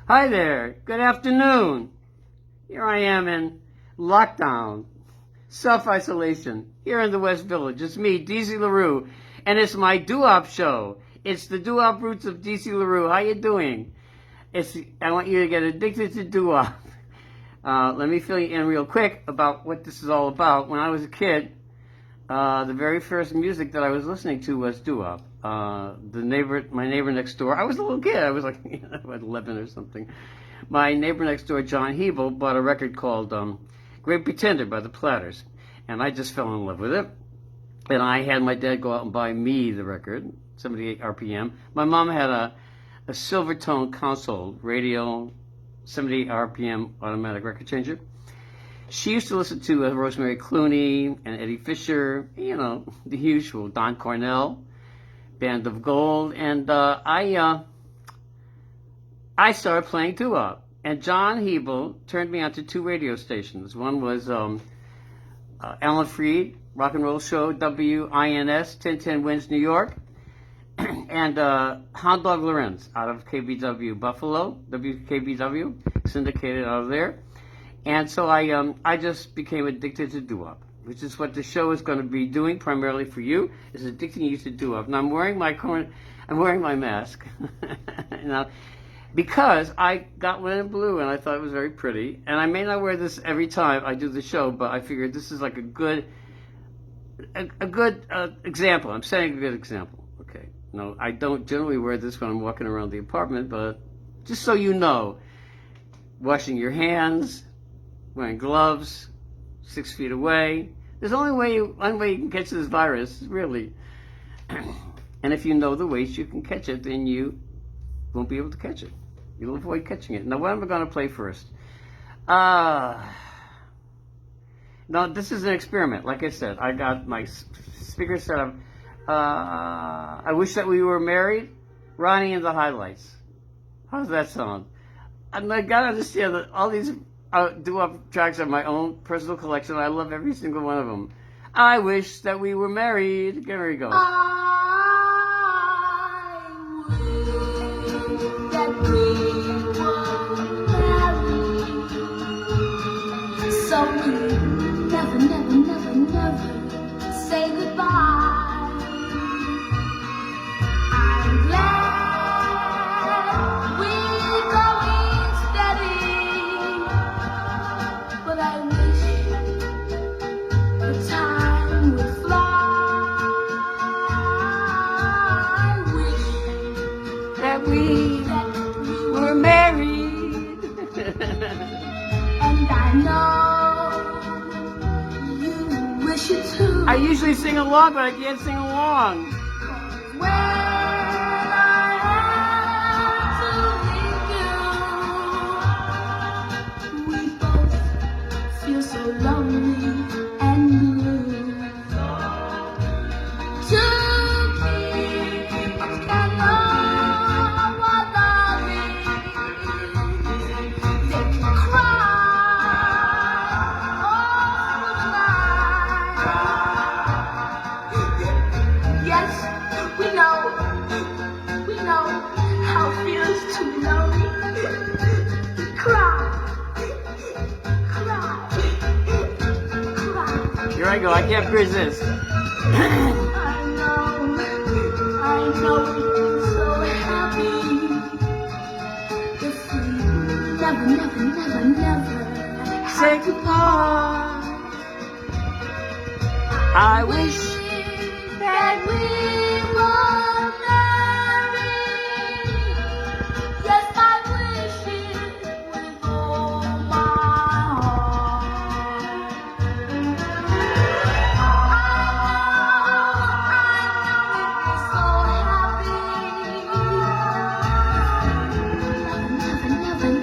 Hi there, good afternoon. Here I am in lockdown, self-isolation, here in the West Village. It's me, DC LaRUE, and it's my doo-wop show. It's the doo-wop roots of DC LaRUE. How you doing? I want you to get addicted to doo-wop. Let me fill you in real quick about what this is all about. When I was a kid, the very first music that I was listening to was doo-wop. My neighbor next door, I was a little kid, I was like 11 or something. My neighbor next door, John Hebel, bought a record called Great Pretender by the Platters, and I just fell in love with it. And I had my dad go out and buy me the record, 78 RPM. My mom had a Silvertone console radio, 78 RPM automatic record changer. She used to listen to Rosemary Clooney and Eddie Fisher, you know, the usual, Don Cornell, Band of Gold, and I started playing doo-wop. And John Hebel turned me onto two radio stations. One was Alan Freed, Rock and Roll Show, WINS, 1010 Wins, New York, and Hound Dog Lorenz out of KBW Buffalo, WKBW, syndicated out of there. And so I just became addicted to doo-wop, which is what the show is going to be doing primarily for you, is addicting you to doo-wop. Now I'm wearing my mask now because I got one in blue and I thought it was very pretty. And I may not wear this every time I do the show, but I figured this is like a good example. I'm setting a good example. Okay. No, I don't generally wear this when I'm walking around the apartment, but just so you know, washing your hands, wearing gloves, 6 feet away. There's only one way you can catch this virus, really. And if you know the ways you can catch it, then you won't be able to catch it. You'll avoid catching it. Now, what am I going to play first? Now, this is an experiment. Like I said, I got my speaker set up. I Wish That We Were Married, Ronnie and the Highlights. How does that sound? And I got to understand that all these doo-wop tracks are my own personal collection. I love every single one of them. I wish that we were married. Here we go. That we were married, so we never say goodbye. I'm glad we're going steady, but I wish the time would fly. I wish That we were married. and I know you wish it too. I usually sing along, but I can't sing along. When I have to leave you, we both feel so lonely and blue. To keep together our loving, they can cry all the time. Yes, we know how it feels to be lonely. Cry, cry. Here I go. I can't resist. I know we'd be so happy if we never Say goodbye. I wish that we were married. Yes, I wish it with all my heart.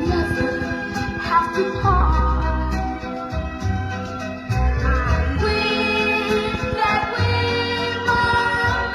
Never have to part. I wish that we were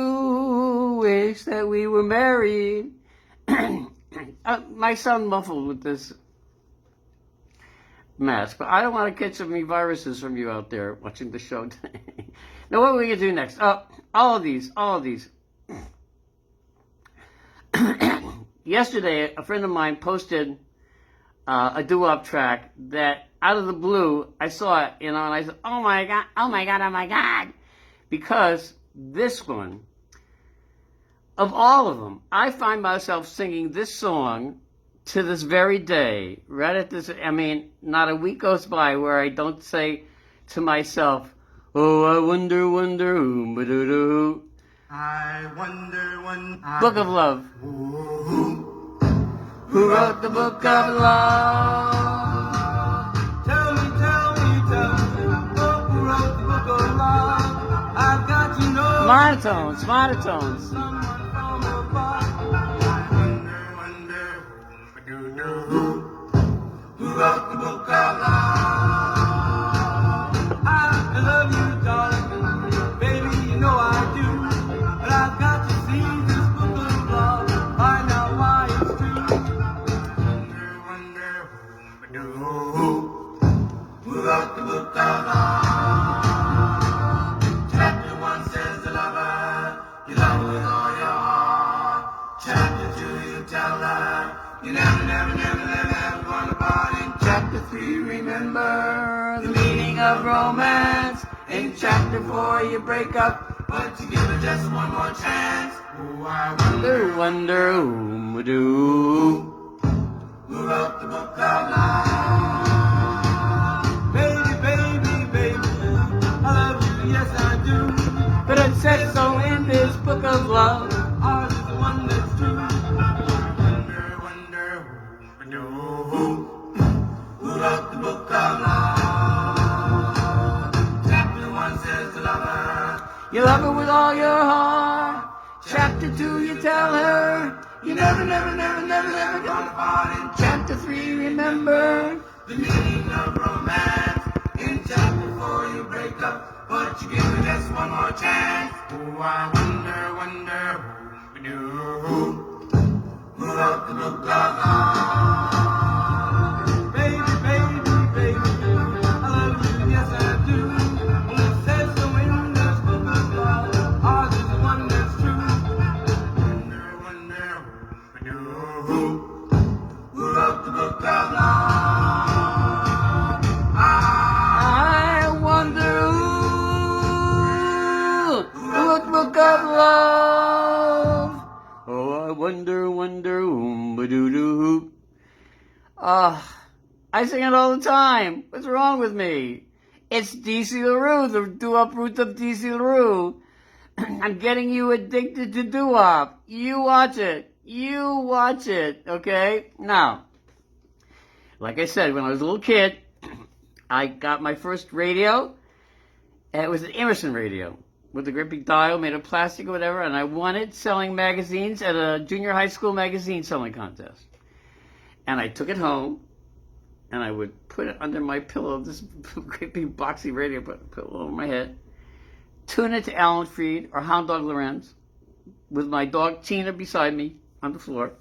do wish that we were married. My son muffled with this mask, but I don't want to catch any viruses from you out there watching the show today. Now, what are we going to do next? All of these. Yesterday, a friend of mine posted a doo-wop track that, out of the blue, I saw it, and I said, oh my God. Because this one, of all of them, I find myself singing this song to this very day, right at this, not a week goes by where I don't say to myself, oh, I wonder who. I wonder Book of Love. Who wrote the Book of Love? Tell me, who wrote the Book of Love? I've got to know. Monotones. Someone from above. I wonder, who wrote the Book of Love? I love you, darling, baby, you know I do. But I've got to see this Book of Love, find out why it's true. Wonder, who wrote the Book of Love? Chapter 1 says the lover, you love her with all your heart. Chapter 2, you tell her, you never gonna part. In chapter 3, remember the meaning of romance. In chapter 4, you break up, but you give it just one more chance. Oh, I wonder, Who do? who wrote the Book of Love? Baby, I love you, yes I do. But it says so in this Book of Love. Ours is the one that's true. Wonder, who wrote the Book of Love? Chapter 1 says the lover, You love her with all your heart. Chapter 2, you tell her you never gonna part. In chapter 3, remember the meaning of romance. In chapter 4, you break up, but you give it just one more chance. Oh, I wonder, who wrote the Book of Love? Baby, I love you, yes I do. And it says so in this Book of Love, ours is the one that's true. Wonder, who wrote the Book of Love? I wonder who wrote the Book of Love. Oh, I wonder who. I sing it all the time. What's wrong with me? It's DC LaRUE, the doo-wop root of DC LaRUE. I'm getting you addicted to doo-wop. You watch it, okay? Now, like I said, when I was a little kid, I got my first radio. It was an Emerson radio with a great big dial made of plastic or whatever, and I won it selling magazines at a junior high school magazine selling contest. And I took it home, and I would put it under my pillow, this great big boxy radio, put a pillow over my head, tune it to Alan Freed or Hound Dog Lorenz with my dog Tina beside me on the floor,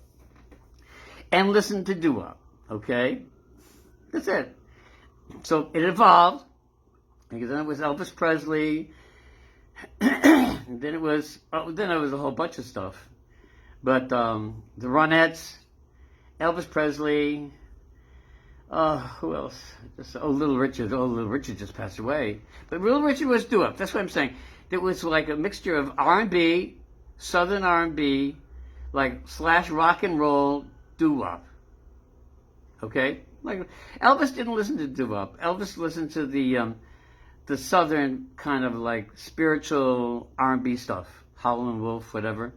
and listen to doo-wop, okay? That's it. So it evolved, because then it was Elvis Presley, and then it was a whole bunch of stuff. But the Ronettes, Elvis Presley, who else? Little Richard. Oh, Little Richard just passed away. But Little Richard was doo-wop. That's what I'm saying. It was like a mixture of R&B, Southern R&B, like / rock and roll doo-wop. Okay? Like Elvis didn't listen to doo-wop. Elvis listened to the Southern kind of like spiritual R&B stuff, Howlin' Wolf, whatever.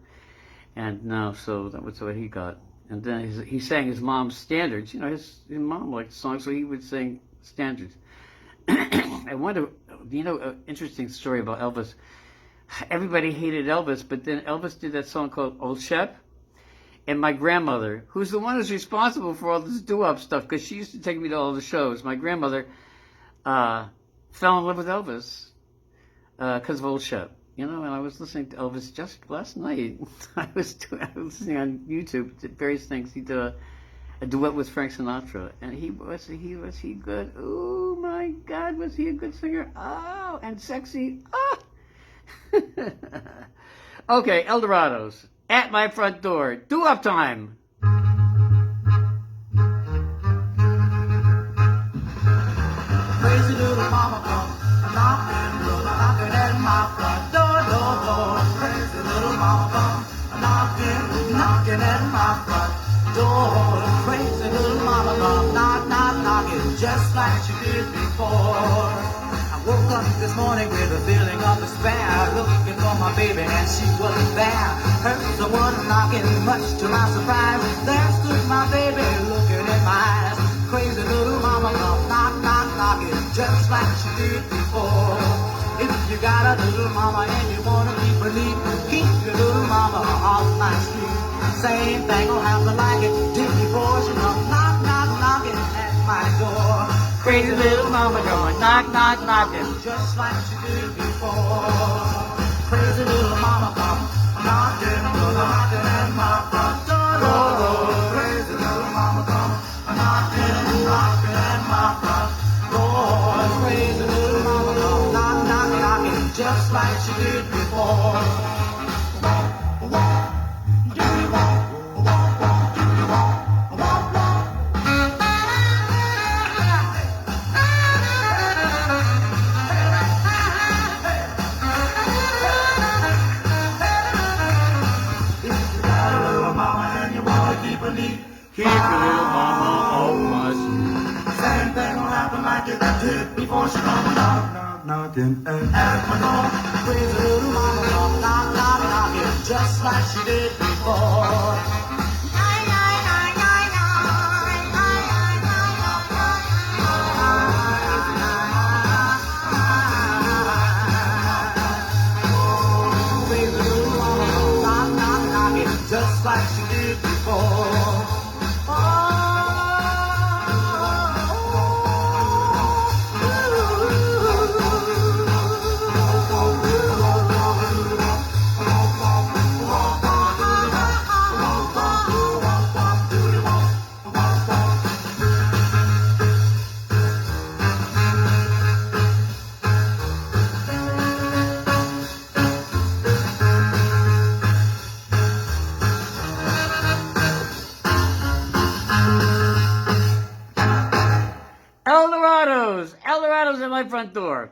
And no, so that was what he got. And then he sang his mom's standards. You know, his mom liked songs, so he would sing standards. I wonder, an interesting story about Elvis. Everybody hated Elvis, but then Elvis did that song called Old Shep. And my grandmother, who's the one who's responsible for all this doo-wop stuff, because she used to take me to all the shows, my grandmother fell in love with Elvis because of Old Shep. you know, and I was listening to Elvis just last night. I was listening on YouTube to various things. He did a duet with Frank Sinatra, and was he good? Oh my God, was he a good singer? Oh, and sexy. Oh. Okay, Eldorados at my front door. Do-up time. Crazy little mama come knocking at my front door. Crazy little mama come knocking at my front door. Crazy little mama come knocking just like she did before. I woke up this morning with a feeling of despair, looking for my baby and she wasn't there. Heard someone knocking, much to my surprise. There stood my baby looking in my eyes. Crazy little mama come knocking just like she did before. If you got a little mama and you wanna keep her neat, keep your little mama off my street. Same thing will happen like it did before. She come knocking at my door. Crazy little mama going knocking. Just like she did before. Crazy little mama come knocking at my front door. Crazy little mama come knocking at my front door. Crazy little mama come knocking just like she did before. Keep your little mama off my street. Same thing will happen like it did before she come knocking at my door. Crazy little mama come knocking just like she did before. Crazy little mama come knocking just like she did before. Eldorados at my front door.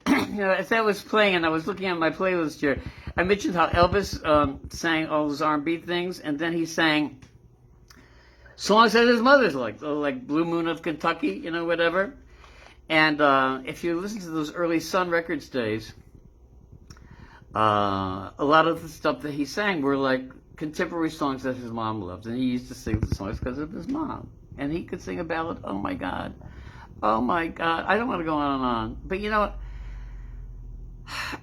You know, as that was playing, and I was looking at my playlist here, I mentioned how Elvis sang all those R&B things, and then he sang songs that his mother's like Blue Moon of Kentucky, you know, whatever. And if you listen to those early Sun Records days, a lot of the stuff that he sang were like contemporary songs that his mom loved, and he used to sing the songs because of his mom. And he could sing a ballad. Oh my God, I don't want to go on and on, but you know what?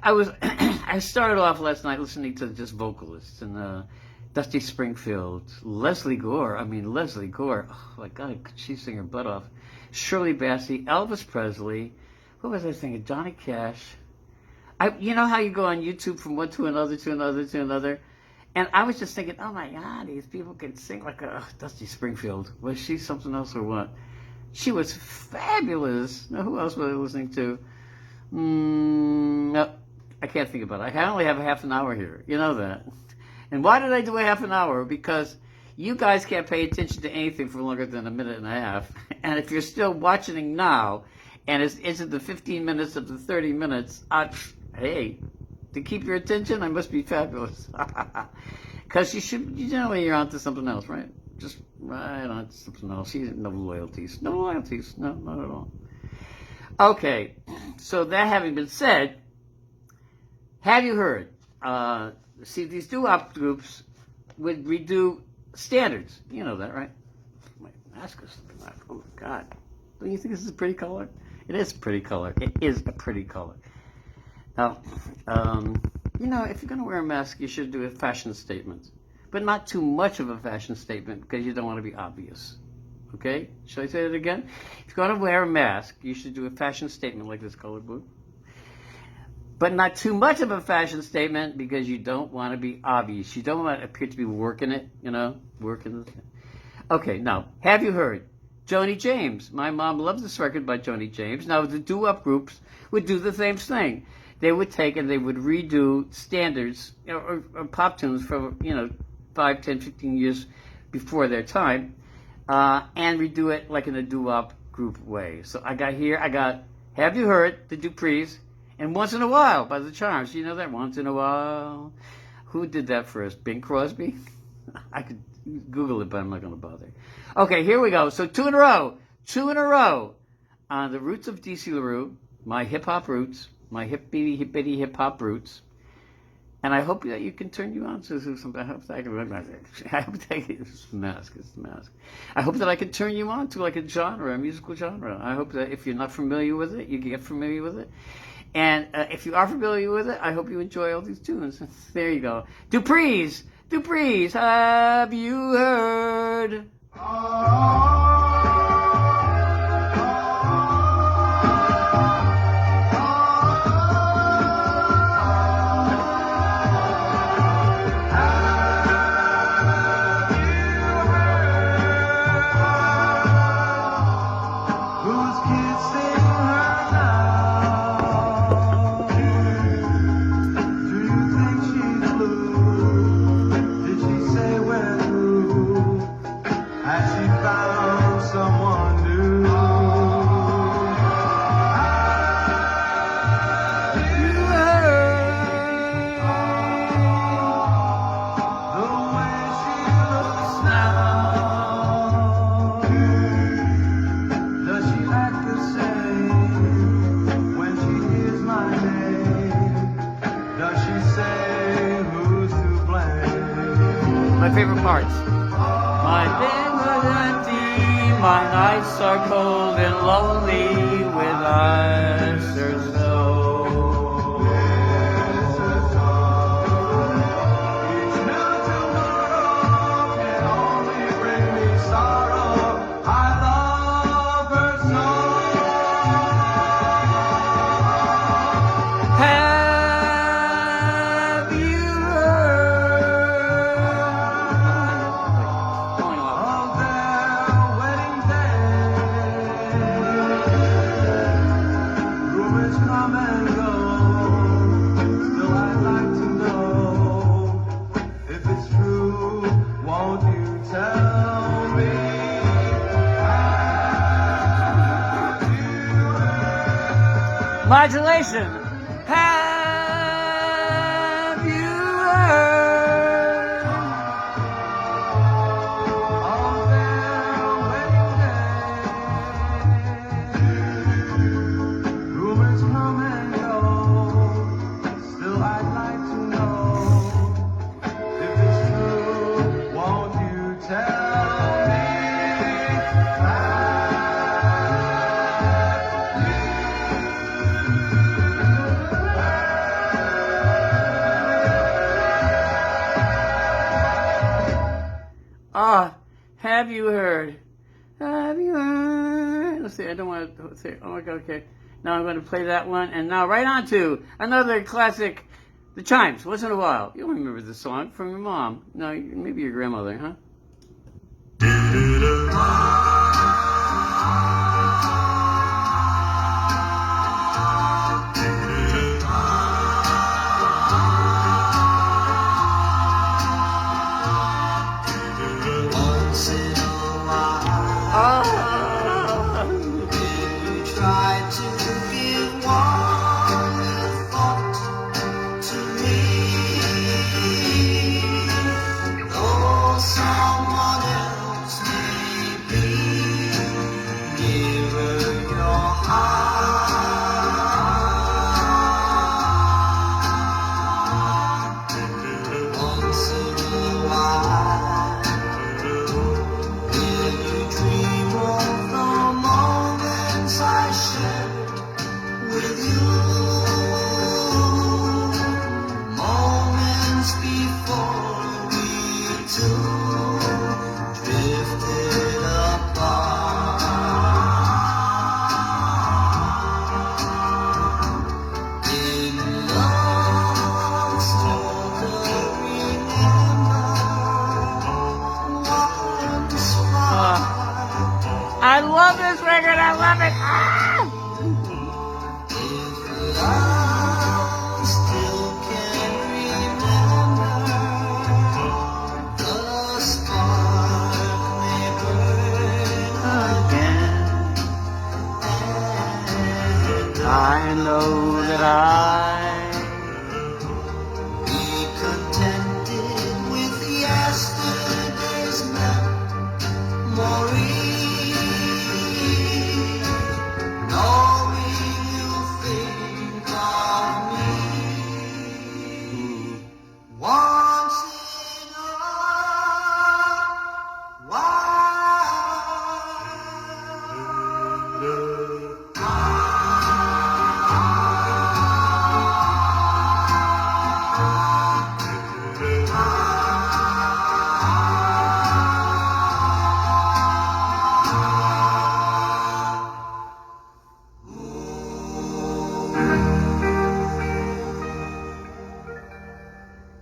I started off last night listening to just vocalists and Dusty Springfield, Leslie Gore. Oh my God, could she sing her butt off? Shirley Bassey, Elvis Presley. What was I thinking? Johnny Cash. You know how you go on YouTube from one to another to another to another, and I was just thinking, oh my God, these people can sing like Dusty Springfield. Was she something else or what? She was fabulous. Now, who else was I listening to? No, I can't think about it. I only have a half an hour here. You know that. And why did I do a half an hour? Because you guys can't pay attention to anything for longer than a minute and a half. And if you're still watching now, and it's into the 15 minutes of the 30 minutes, hey, to keep your attention, I must be fabulous. Because you're onto something else, right? Just right on to something else. No loyalties. No loyalties. No, not at all. Okay, so that having been said, have you heard? See, these doo-wop groups would redo standards. You know that, right? My mask is, oh my God. Don't you think this is a pretty color? It is a pretty color. It is a pretty color. Now, you know, if you're going to wear a mask, you should do a fashion statement. But not too much of a fashion statement because you don't want to be obvious. Okay? Should I say it again? If you're going to wear a mask, you should do a fashion statement like this color blue. but not too much of a fashion statement because you don't want to be obvious. You don't want to appear to be working it, working it. Okay, now, have you heard? Joni James. My mom loved this record by Joni James. Now, the doo-wop groups would do the same thing. They would take and they would redo standards or pop tunes from, 5, 10, 15 years before their time, and redo it like in a doo-wop group way. So I got Have You Heard, the Duprees, and Once in a While by the Charms. You know that? Once in a While. Who did that first? Bing Crosby? I could Google it, but I'm not going to bother. Okay, here we go. So two in a row on the roots of DC LaRUE, my hip-hop roots, my hippity hip-hop roots. And I hope that you can turn you on to something. I hope that I can it's the mask. I hope that I can turn you on to like a genre, a musical genre. I hope that if you're not familiar with it, you can get familiar with it. And if you are familiar with it, I hope you enjoy all these tunes. There you go. Duprees, have you heard? My favorite parts. My bed was empty, my nights are cold and lonely with ice or snow. Each new tomorrow can only bring me sorrow. I love her so. Have you come and go. Still I'd like to know if it's true. Won't you tell me? Have you heard? Modulation. Have you heard? On their wedding day. Rumors come and go. Still I'd like to know if it's true. Won't you tell me? Have you heard? Have you heard? Let's see, I don't want to say, oh my God, okay. Now I'm going to play that one, and now right on to another classic, The Chimes, Once in a While. You'll remember this song from your mom. No, maybe your grandmother, huh? Once in a while, try to give one thought to me. Though someone else may be nearer your heart. Once in a while, will you dream of the moments I shared with you? Moments before we two drifted apart. In love it. Ah! I still can remember the spark may burn Again, I know that be contented with yesterday's memory, knowing you'll think of me once in a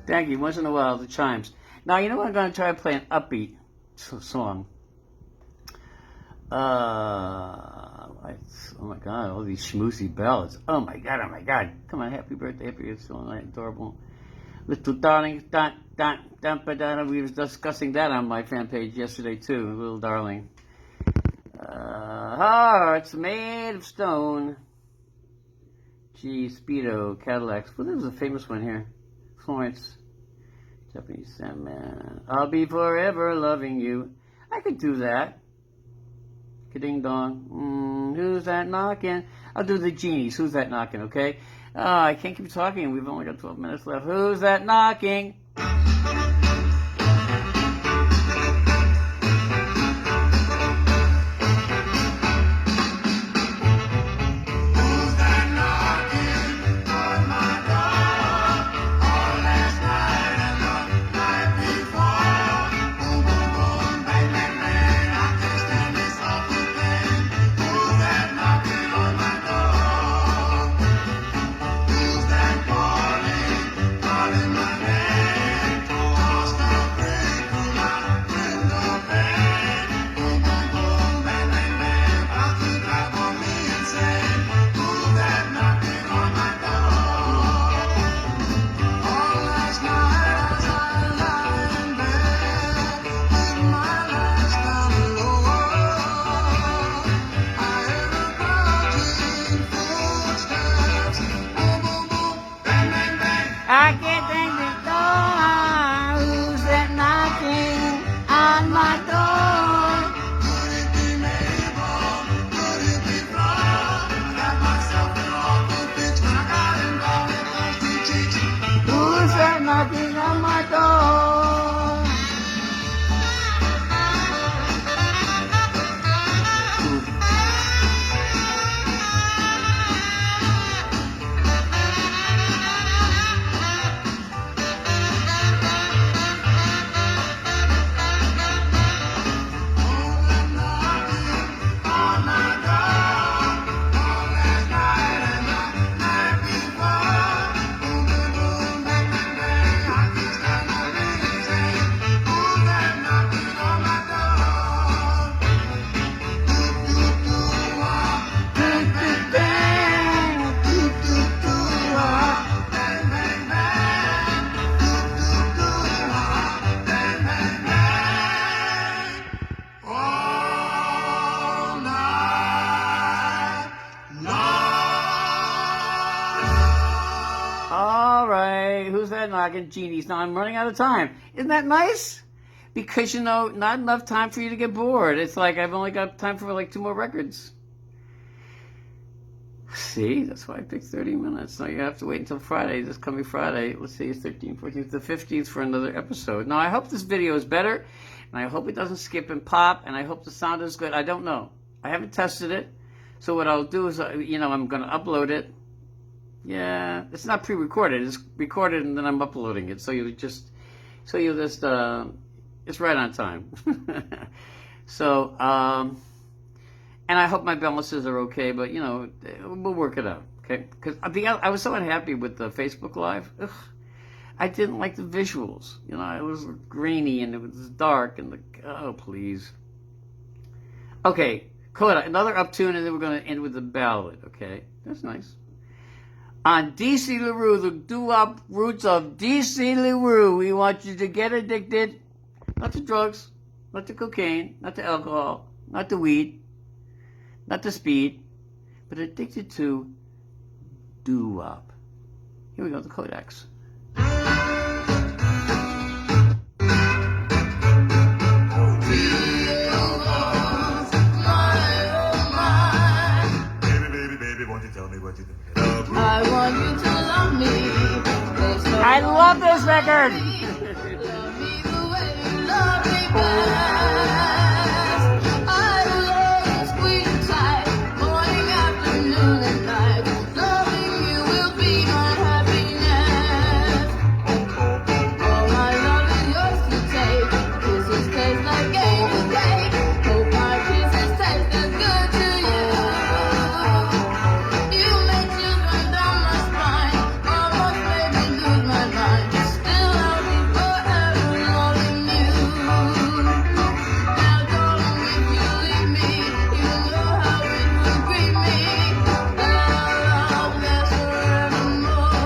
thank you. Once in a while, the chimes. Now, you know what? I'm going to try to play an upbeat song. Oh my God, all these schmoozy ballads. Oh my God, oh my God. Come on, happy birthday, happy birthday, so adorable. Little darling, we were discussing that on my fan page yesterday too, little darling. Hearts made of stone. Gee, Speedo, Cadillacs. Well, this is a famous one here. Florence, Japanese Sandman. I'll be forever loving you. I could do that. Ka-ding dong. Who's that knocking? I'll do the genies. Who's that knocking, okay? I can't keep talking. We've only got 12 minutes left. Who's that knocking? I can't think the door. Who's that knocking on my door? Could it be Mabel? Could it be Flora? I got myself in awful fix when I got involved with those two chicks. Who's that knocking on my door? All right, who's that knocking? Genies. Now I'm running out of time. Isn't that nice? Because, you know, not enough time for you to get bored. It's like I've only got time for like 2 more records. See, that's why I picked 30 minutes. Now you have to wait until Friday, this coming Friday. Let's see, it's 13th, 14th, the 15th for another episode. Now I hope this video is better, and I hope it doesn't skip and pop, and I hope the sound is good. I don't know. I haven't tested it. So what I'll do is, you know, I'm going to upload it. Yeah, it's not pre-recorded. It's recorded and then I'm uploading it. So it's right on time. So, and I hope my balances are okay, but you know, we'll work it out. Okay, because I was so unhappy with the Facebook Live. Ugh, I didn't like the visuals. You know, it was grainy and it was dark and oh please. Okay, Coda, another uptune, and then we're going to end with the ballad, okay? That's nice. On DC LaRUE, the doo-wop roots of DC LaRUE, we want you to get addicted, not to drugs, not to cocaine, not to alcohol, not to weed, not to speed, but addicted to doo-wop. Here we go, the Kodaks. I want you to love me. I love this record. Love me the way you love me best. I love you sweet and tight, morning, afternoon, and night. Loving you will be my happiness. All my love is yours to take. Kisses taste like angel cake. Hope my kisses taste as good to you. You make children down my spine, almost made me lose my mind. Still I'll be forever loving you. Now darling, if you leave me, you know how it would grieve me. That our love lasts forevermore.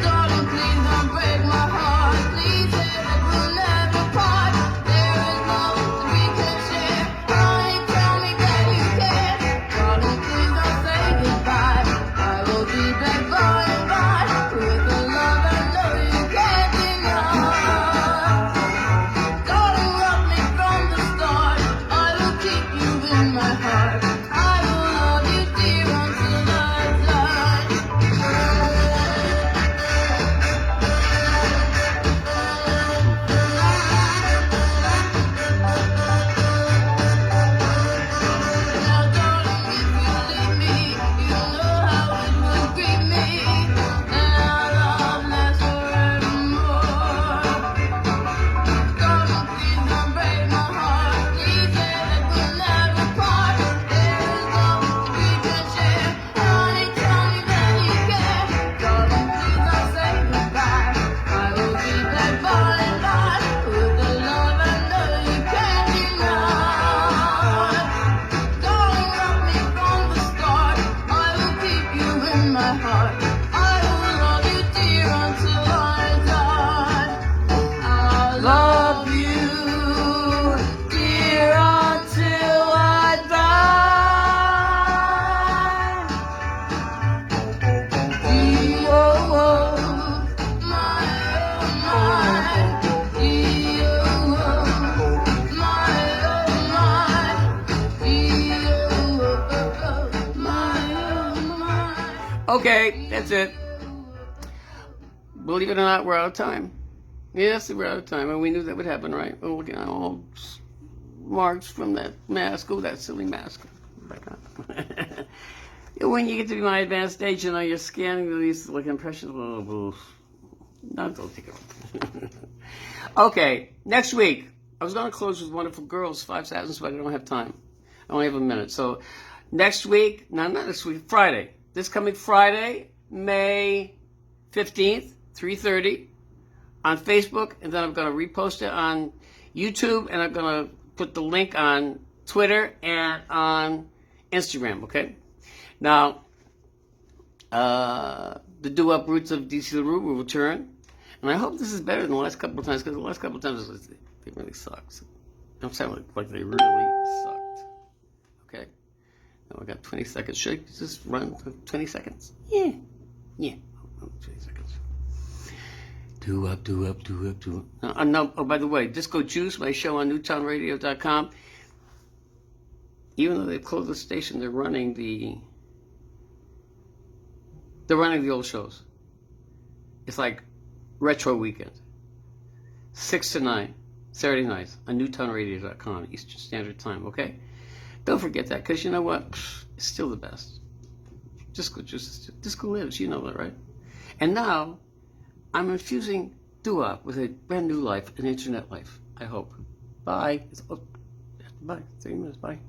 Darling, please don't break my heart. Please say that we'll never part. There is love we can share. Honey, tell me that you care. Darling, please don't say goodbye. I will be back by and by with a love I know you can't deny. Darling, love me from the start. I will keep you in my heart. I will love you, dear, until I die. Now, darling, if you leave me, you know how it would grieve me. And our love lasts forevermore. Darling, please don't break my heart. Please say that we'll never part. There is love we can share. Honey, tell me that you care. Darling, please don't say goodbye. I will be back by and by with the love I know you can't deny. Darling, love me from the start. I will keep you in my heart. I will love you, dear, until I die. I'll love you, dear, until I die. E-oh-oh, my, E-oh-oh, my, E-oh-oh, my. Okay, that's it. Believe it or not, we're out of time. Yes, we're out of time, and we knew that would happen, right? We're looking at all marks from that mask. Oh, that silly mask. Back on. When you get to be my advanced stage, you know, you're scanning these like impressions. No, don't take it. Okay, next week, I was going to close with Wonderful Girls, 5 Seconds, but I don't have time. I only have a minute. So next week, no, not next week, Friday. This coming Friday, May 15th, 3:30, on Facebook, and then I'm going to repost it on YouTube, and I'm going to put the link on Twitter and on Instagram, okay? Now, the doo-wop roots of DC LaRUE will return, and I hope this is better than the last couple of times, because the last couple of times they really sucked. Don't sound like they really sucked. Okay? Now I got 20 seconds. Should I just run for 20 seconds? Yeah. 20 seconds. Doo-wop, doo-wop, doo-wop, doo-wop. No, oh, by the way, Disco Juice, my show on newtownradio.com. Even though they've closed the station, they're running the old shows. It's like retro weekend. 6 to 9, Saturday nights on newtownradio.com, Eastern Standard Time, okay? Don't forget that, because you know what? It's still the best. Disco Juice, Disco lives, you know that, right? And now, I'm infusing doo-wop with a brand new life, an internet life, I hope. Bye. Bye. 3 minutes, bye.